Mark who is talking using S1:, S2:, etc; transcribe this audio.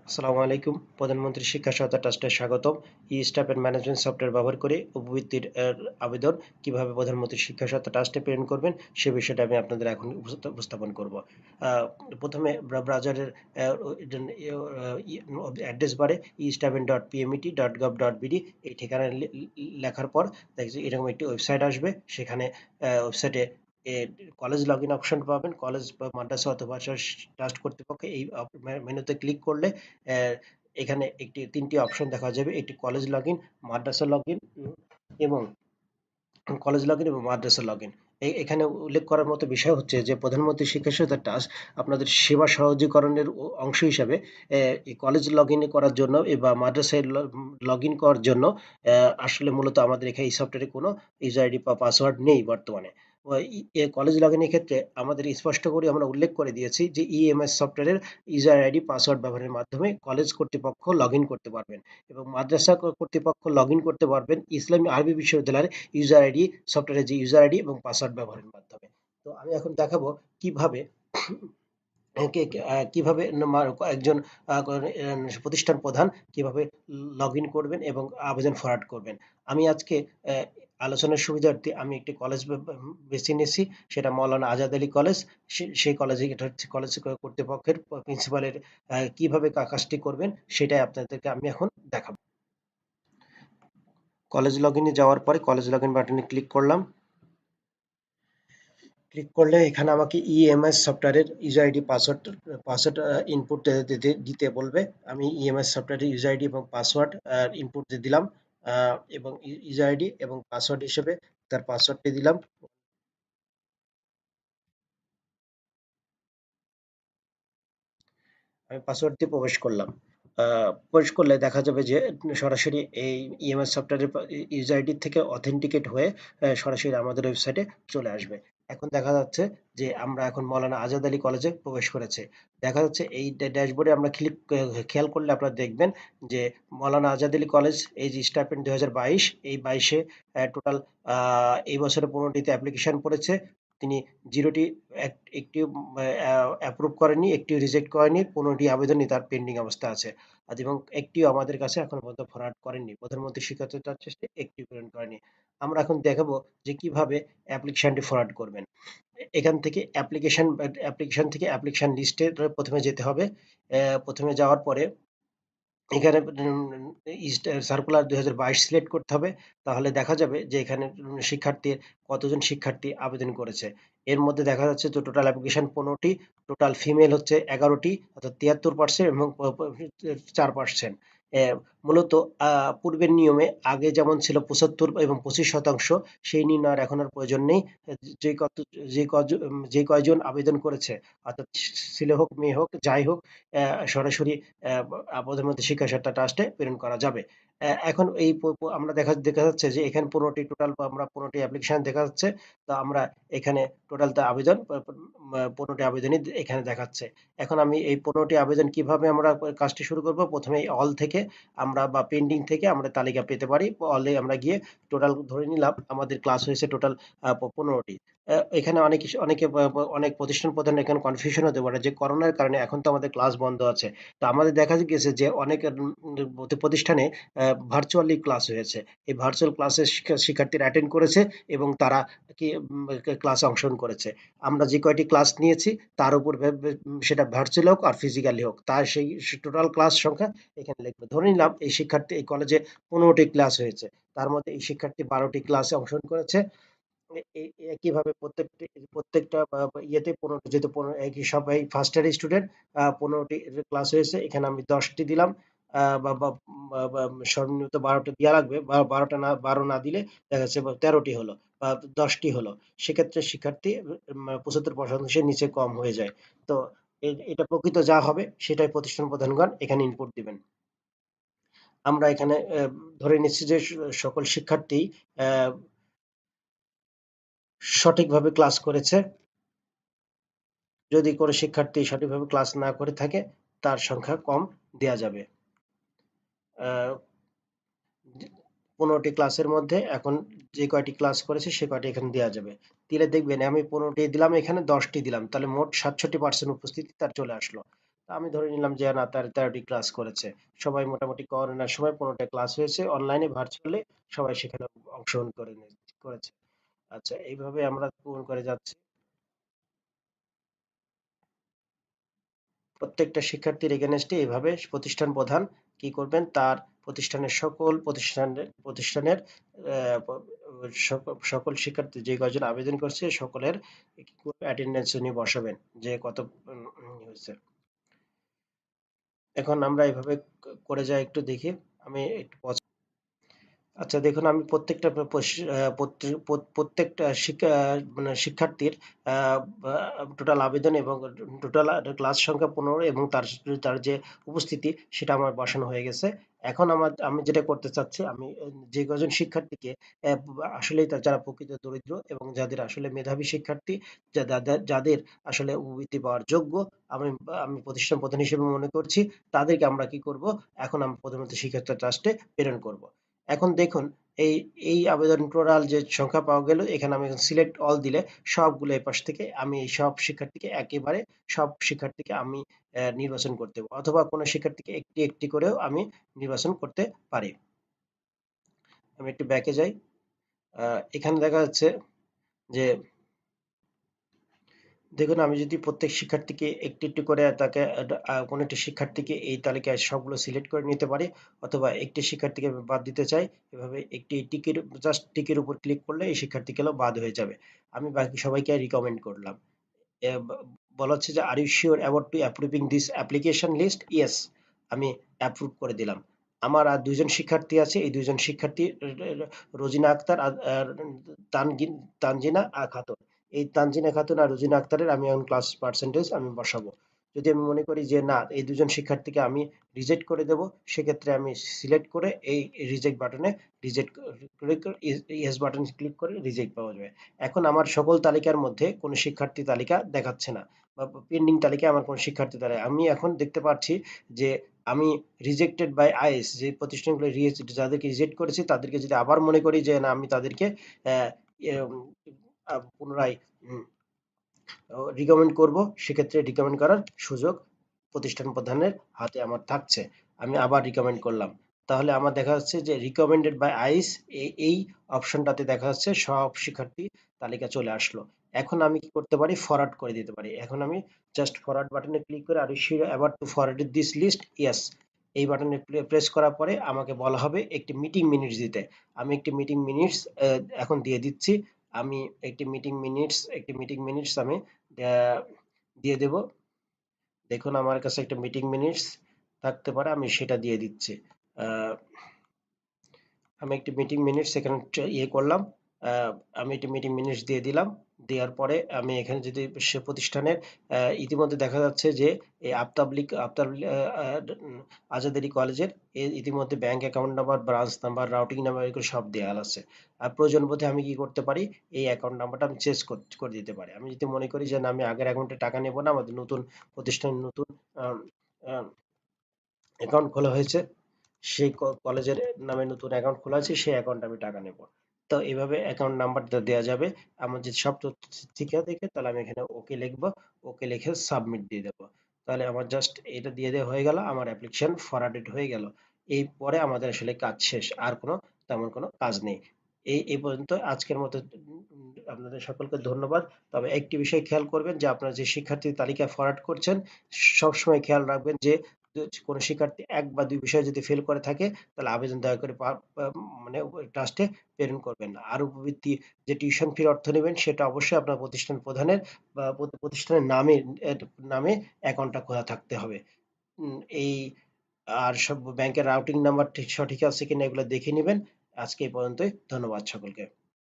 S1: আসসালামু আলাইকুম। প্রধানমন্ত্রী শিক্ষা সহায়তা ট্রাস্টে স্বাগতম। ই স্টাফ এন্ড ম্যানেজমেন্ট সফটওয়্যার ব্যবহার করে উপবৃত্তির আবেদন কিভাবে প্রধানমন্ত্রী শিক্ষা সহায়তা ট্রাস্টে প্রেরণ করবেন সে বিষয়টা আমি আপনাদের এখন উপস্থাপন করব। প্রথমে ব্রাউজারের অ্যাড্রেস বারে e-staffen.pmet.gov.bd এই ঠিকানায় লেখার পর দেখছি এরকম একটি ওয়েবসাইট আসবে। সেখানে ওয়েবসাইটে কলেজ লগ ইন অপশন পাবেন। কলেজ বা মাদ্রাসা অথবা ট্রাস্ট কর্তৃপক্ষ এই মেনুতে ক্লিক করলে আহ, এখানে তিনটি অপশন দেখা যাবে। একটি college log in, Madrasa log in এবং কলেজ লগ ইন এবং মাদ্রাসা লগ ইন। এখানে উল্লেখ করার মতো বিষয় হচ্ছে যে প্রধানমন্ত্রী শিক্ষা সহায়তা ট্রাস্ট আপনাদের সেবা সহজীকরণের অংশ হিসাবে এই কলেজ লগ ইন করার জন্য বা মাদ্রাসায় লগ ইন করার জন্য আসলে মূলত আমাদের এখানে এই সফটওয়্যারে কোনো ইউজার আইডি বা পাসওয়ার্ড নেই বর্তমানে। কলেজ লগ ইনের ক্ষেত্রে আমাদের স্পষ্ট করে আমরা উল্লেখ করে দিয়েছি যে ইএমএস সফটওয়্যারের ইউজার আইডি পাসওয়ার্ড ব্যবহারের মাধ্যমে কলেজ কর্তৃপক্ষ লগ ইন করতে পারবেন এবং মাদ্রাসা কর্তৃপক্ষ লগ ইন করতে পারবেন ইসলামী আরবি বিশ্ববিদ্যালয়ের ইউজার আইডি সফটওয়্যারের যে ইউজার আইডি এবং পাসওয়ার্ড ব্যবহারের মাধ্যমে। তো আমি এখন দেখাবো কিভাবে কিভাবে একজন প্রতিষ্ঠান প্রধান কিভাবে লগ ইন করবেন এবং আবেদন ফরওয়ার্ড করবেন। আমি আজকে আহ, আলোচনার সুবিধার্থে আমি একটি কলেজ বেছে নিয়েছি, সেটা মৌলানা আজাদ আলী কলেজ। সেই কলেজে এটা হচ্ছে কলেজ কর্তৃপক্ষের প্রিন্সিপালের কিভাবে কাজটি করবেন সেটাই আপনাদেরকে আমি এখন দেখাবো। কলেজ লগ ইনে যাওয়ার পরে কলেজ লগ ইন বাটনে ক্লিক করলাম। ক্লিক করলে এখানে আমাকে ইএমএস সফটওয়্যারের user ID password password input দিতে বলবে। আমি ইএমএস সফটওয়্যারের ইউজার আইডি এবং পাসওয়ার্ড ইনপুট দিয়ে দিলাম এবং ইউজার আইডি এবং পাসওয়ার্ড হিসেবে তার পাসওয়ার্ডটি দিলাম। আমি পাসওয়ার্ড দিয়ে প্রবেশ করলাম। প্রবেশ করলে দেখা যাবে যে সরাসরি এই ইএমএস সফটওয়্যারের ইউজার আইডি থেকে অথেন্টিকেট হয়ে সরাসরি আমাদের ওয়েবসাইটে চলে আসবে। এখন দেখা যাচ্ছে যে আমরা এখন মৌলানা আজাদ আলী কলেজে প্রবেশ করেছে। দেখা যাচ্ছে এই ড্যাশবোর্ডে আমরা খেয়াল করলে আপনারা দেখবেন যে মৌলানা আজাদ আলী কলেজ এই যে স্টাইপেন্ড 2022, এই 22-এ টোটাল এই বছরে 15টিতে অ্যাপ্লিকেশন পড়েছে। তিনি 0টি একটি অ্যাপ্রুভ করেনি, একটিও রিজেক্ট করেনি, 15টি আবেদনই তার পেন্ডিং অবস্থা আছে। এবং একটিও আমাদের কাছে এখনো পর্যন্ত ফরওয়ার্ড করেননি। প্রধানমন্ত্রী শিক্ষার্থী চেষ্টা একটি পূরণ করেনি। আমরা এখন দেখাবো যে কিভাবে অ্যাপ্লিকেশনটি ফরওয়ার্ড করবেন। এখান থেকে অ্যাপ্লিকেশন থেকে অ্যাপ্লিকেশন লিস্টে প্রথমে যেতে হবে। প্রথমে যাওয়ার পরে এখানে সার্কুলার 2022 সিলেক্ট করতে হবে। তাহলে দেখা যাবে যে এখানে কতজন শিক্ষার্থী আবেদন করেছে। এর মধ্যে দেখা যাচ্ছে যে টোটাল অ্যাপ্লিকেশন 15টি, টোটাল ফিমেল হচ্ছে 11টি অর্থাৎ 73% এবং 4%। মূলত পূর্বের নিয়মে আগে যেমন ছিল 75 এবং 25%, সেই নির্ণয় আর এখন আর প্রয়োজন নেই। যে কত যে কজ- যে কয়জন আবেদন করেছে অর্থাৎ ছেলে হোক মেয়ে হোক যাই হোক সরাসরি প্রধানমন্ত্রী শিক্ষা সহায়তা ট্রাস্টে প্রেরণ করা যাবে। এখন এই আমরা দেখা যাচ্ছে যে এখানে 15টি টোটাল, আমরা 15টি অ্যাপ্লিকেশন দেখা যাচ্ছে। তো আমরা এখানে টোটাল আবেদন 15টি আবেদনই এখানে দেখাচ্ছে। এখন আমি এই 15টি আবেদন কিভাবে আমরা কাজটি শুরু করব, প্রথমে অল থেকে আমরা বা পেন্ডিং থেকে আমরা তালিকা পেতে পারি। অলে আমরা গিয়ে টোটাল ধরে নিলাম আমাদের ক্লাস হয়েছে টোটাল 15টি। এখানে অনেক প্রতিষ্ঠান প্রধান এখানে কনফিউশন হতে পারে যে করোনার কারণে এখন তো আমাদের ক্লাস বন্ধ আছে। তো আমাদের দেখা গেছে যে অনেক প্রতিষ্ঠানে ভার্চুয়ালি ক্লাস হয়েছে। এই ভার্চুয়াল ক্লাসে শিক্ষার্থীরা অ্যাটেন্ড করেছে এবং তারা কি ক্লাসে অংশগ্রহণ করেছে। আমরা যে কয়টি ক্লাস নিয়েছি তার উপর সেটা ভার্চুয়াল হোক আর ফিজিক্যালি হোক, তার সেই টোটাল ক্লাস সংখ্যা এখানে লিখবে। ধরে নিলাম এই শিক্ষার্থী এই কলেজে 15টি ক্লাস হয়েছে, তার মধ্যে এই শিক্ষার্থী 12টি ক্লাসে অংশগ্রহণ করেছে। একইভাবে প্রত্যেকটা ইয়েতে 15 যেহেতু 15 একই সবাই ফার্স্ট ইয়ার স্টুডেন্ট, 15টি ক্লাস হয়েছে, এখানে আমি 10টি দিলাম। বা বা বা সর্বনিম্ন 12টা দেওয়া লাগবে, বা 12টা না, 12 না দিলে দেখা যাচ্ছে 13টি হলো বা 10টি হলো। সেক্ষেত্রে শিক্ষার্থী 75% নিচে কম হয়ে যায়। তো এটা প্রকৃত যা হবে সেটাই প্রতিষ্ঠান প্রধানগণ এখানে ইনপুট দিবেন। আমরা এখানে ধরে নিচ্ছি যে সকল শিক্ষার্থী আহ, সঠিকভাবে ক্লাস করেছে। যদি কোনো শিক্ষার্থী সঠিকভাবে ক্লাস না করে থাকে তার সংখ্যা কম দেয়া যাবে। আহ, 15টি ক্লাসের মধ্যে এখন যে কয়টি ক্লাস করেছে সে কয়টি এখানে দেওয়া যাবে। দিলে দেখবেন আমি 15টি দিলাম, এখানে 10টি দিলাম, তাহলে মোট 67% উপস্থিতি তার চলে আসলো। তা আমি ধরে নিলাম যে না, তার 13টি ক্লাস করেছে। সবাই মোটামুটি করোনার সময় 15টা ক্লাস হয়েছে অনলাইনে ভার্চুয়ালি, সবাই সেখানে অংশগ্রহণ করেছে। আচ্ছা, এইভাবে আমরা পূরণ করে যাচ্ছি। প্রত্যেকটা শিক্ষার্থীর এগেনস্টে এভাবে প্রতিষ্ঠান প্রধান কি করবেন, তার প্রতিষ্ঠানের প্রতিষ্ঠানের সকল শিক্ষার্থী যে কয়জন আবেদন করছে সকলের অ্যাটেন্ডেন্স উনি বসাবেন, যে কত হয়েছে। এখন আমরা এভাবে করে যাই, একটু দেখি। আমি একটু আচ্ছা, দেখুন, আমি প্রত্যেকটা মানে শিক্ষার্থীর টোটাল আবেদন এবং টোটাল ক্লাস সংখ্যা 15 এবং তার তার যে উপস্থিতি সেটা আমার বসানো হয়ে গেছে। এখন আমি যেটা করতে চাচ্ছি, আমি যে কজন শিক্ষার্থীকে আসলেই যারা প্রকৃত দরিদ্র এবং যাদের আসলে মেধাবী শিক্ষার্থী, যাদের আসলে উপবৃত্তি পাওয়ার যোগ্য, আমি আমি প্রতিষ্ঠান প্রধান হিসেবে মনে করছি, তাদেরকে আমরা কি করব, এখন আমরা প্রধানমন্ত্রী শিক্ষা ট্রাস্টে প্রেরণ করব। এখন দেখুন, এই এই আবেদন টোটাল যে সংখ্যা পাওয়া গেল, এখানে আমি সিলেক্ট অল দিলে সবগুলো এই পাশ থেকে আমি এই সব শিক্ষার্থীকে আমি নির্বাচন করতে পারবো, অথবা কোনো শিক্ষার্থীকে একটি একটি করেও আমি নির্বাচন করতে পারি। আমি একটু ব্যাকে যাই। এখানে দেখা যাচ্ছে যে, দেখুন, আমি যদি প্রত্যেক শিক্ষার্থীকে একটু একটু করে তাকে কোনো একটি শিক্ষার্থীকে এই তালিকায় সবগুলো সিলেক্ট করে নিতে পারি, অথবা একটি শিক্ষার্থীকে আমি বাদ দিতে চাই, এভাবে একটি টিকের উপর ক্লিক করলে এই শিক্ষার্থীগুলো বাদ হয়ে যাবে। আমি বাকি সবাইকে রিকমেন্ড করলাম। বলা হচ্ছে যে, are you sure about to approving this application list? Yes, আমি অ্যাপ্রুভ করে দিলাম। আমার আর দুইজন শিক্ষার্থী আছে, এই দুইজন শিক্ষার্থী রোজিনা আক্তার আর তানজিনা খাতুন। এই তানজিনা খাতুন আর রোজিনা আক্তারের আমি এখন ক্লাস পার্সেন্টেজ আমি বসাবো। যদি আমি মনে করি যে না, এই দুজন শিক্ষার্থীকে আমি রিজেক্ট করে দেব, সেক্ষেত্রে আমি সিলেক্ট করে এই রিজেক্ট বাটনে রিজেক্ট ইয়েস বাটন ক্লিক করে রিজেক্ট পাওয়া যাবে। এখন আমার সকল তালিকার মধ্যে কোনো শিক্ষার্থী তালিকা দেখাচ্ছে না, বা পেন্ডিং তালিকায় আমার কোনো শিক্ষার্থী তালিকা আমি এখন দেখতে পাচ্ছি যে, আমি রিজেক্টেড বাই আইএস যে প্রতিষ্ঠানগুলো যাদেরকে রিজেক্ট করেছি, তাদেরকে যদি আবার মনে করি যে না, আমি তাদেরকে পুনরায় রিকমেন্ড করব, সেক্ষেত্রে রিকমেন্ড করার সুযোগ প্রতিষ্ঠান প্রধানের হাতে আমার থাকছে। আমি আবার রিকমেন্ড করলাম, তাহলে আমার দেখা যাচ্ছে যে রিকমেন্ডেড বাই আইস, এই অপশনটাতে দেখা যাচ্ছে সব শিক্ষার্থী তালিকা চলে আসলো। এখন আমি কি করতে পারি, ফরওয়ার্ড করে দিতে পারি। এখন আমি জাস্ট ফরওয়ার্ড বাটনে ক্লিক করে, are you sure about to forward this list? Yes, এই বাটনে প্রেস করার পরে আমাকে বলা হবে একটি মিটিং মিনিটস দিতে। আমি একটি মিটিং মিনিটস এখন দিয়ে দিচ্ছি। আমি একটি মিটিং মিনিটস আমি দিয়ে দেব। দেখুন, আমার কাছে একটা মিটিং মিনিটস থাকতে পারে, আমি সেটা দিয়ে দিচ্ছি। আহ, আমি একটি মিটিং মিনিটস এখানে করলাম। আমি একটি মিটিং মিনিটস দিয়ে দিলাম। দেওয়ার পরে আমি এখানে যদি সে প্রতিষ্ঠানের ইতিমধ্যে দেখা যাচ্ছে যে এই আজাদ আলী কলেজের ইতিমধ্যে bank account number, branch number, routing number, এগুলো সব দেওয়া আছে। আর প্রয়োজন বোধে আমি কি করতে পারি, এই অ্যাকাউন্ট নাম্বারটা আমি চেঞ্জ করে দিতে পারি। আমি যদি মনে করি যে না, আমি আগের অ্যাকাউন্টে টাকা নেব না, আমাদের নতুন প্রতিষ্ঠানে নতুন অ্যাকাউন্ট খোলা হয়েছে, সেই কলেজের নামে নতুন অ্যাকাউন্ট খোলা আছে, সেই অ্যাকাউন্টে আমি টাকা নেব। তো এইভাবে অ্যাকাউন্ট নাম্বারটা দেওয়া যাবে। আমার যদি সব তথ্য ঠিক থাকে, তাহলে আমি এখানে ওকে লিখবো, ওকে লিখে সাবমিট দিয়ে দেবো। তাহলে আমার জাস্ট এটা দিয়ে দেওয়া হয়ে গেল, আমার অ্যাপ্লিকেশন ফরওয়ার্ডেড হয়ে গেল। এই পরে আমাদের আসলে কাজ শেষ, আর তেমন কোনো কাজ নেই। এই পর্যন্ত আজকের মতো। আপনাদের সকলকে ধন্যবাদ। তবে একটি বিষয় খেয়াল করবেন যে, আপনারা যে শিক্ষার্থী তালিকা ফরওয়ার্ড করছেন, সবসময় খেয়াল রাখবেন যে কোনো শিক্ষার্থী এক বা দুই বিষয়ে যদি ফেল করে থাকে, তাহলে আবেদন দয়া করে মানে ট্রাস্টে প্রেরণ করবেন। আর উপবৃত্তি, যে টিউশন ফির অর্থ নেবেন, সেটা অবশ্যই আপনার প্রতিষ্ঠান প্রধানের বা প্রতিষ্ঠানের নামে অ্যাকাউন্টটা খোলা থাকতে হবে। এই আর সব ব্যাংকের রাউটিং নাম্বার ঠিক সঠিক আছে কিনা এগুলো দেখে নেবেন। আজকে এই পর্যন্তই। ধন্যবাদ সকলকে।